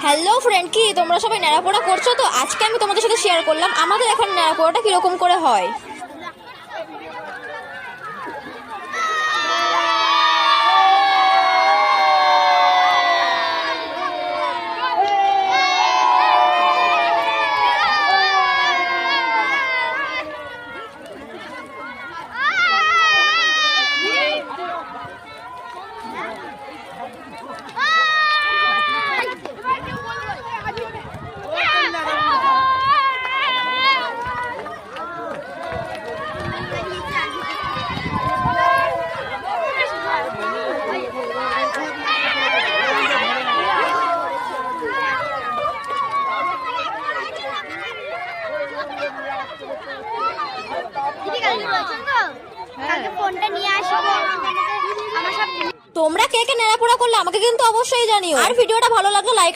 Hello friend, কি তোমরা সবাই ন্যাড়াপোড়া করছো? তো আজকে আমি তোমাদের সাথে শেয়ার করলাম আমাদের এখন ন্যাড়াপোড়াটা কিরকম করে হয়। তোমরা কে কে ন্যাড়াপোড়া করলে আমাকে কিন্তু অবশ্যই জানিও। আর ভিডিওটা ভালো লাগলে লাইক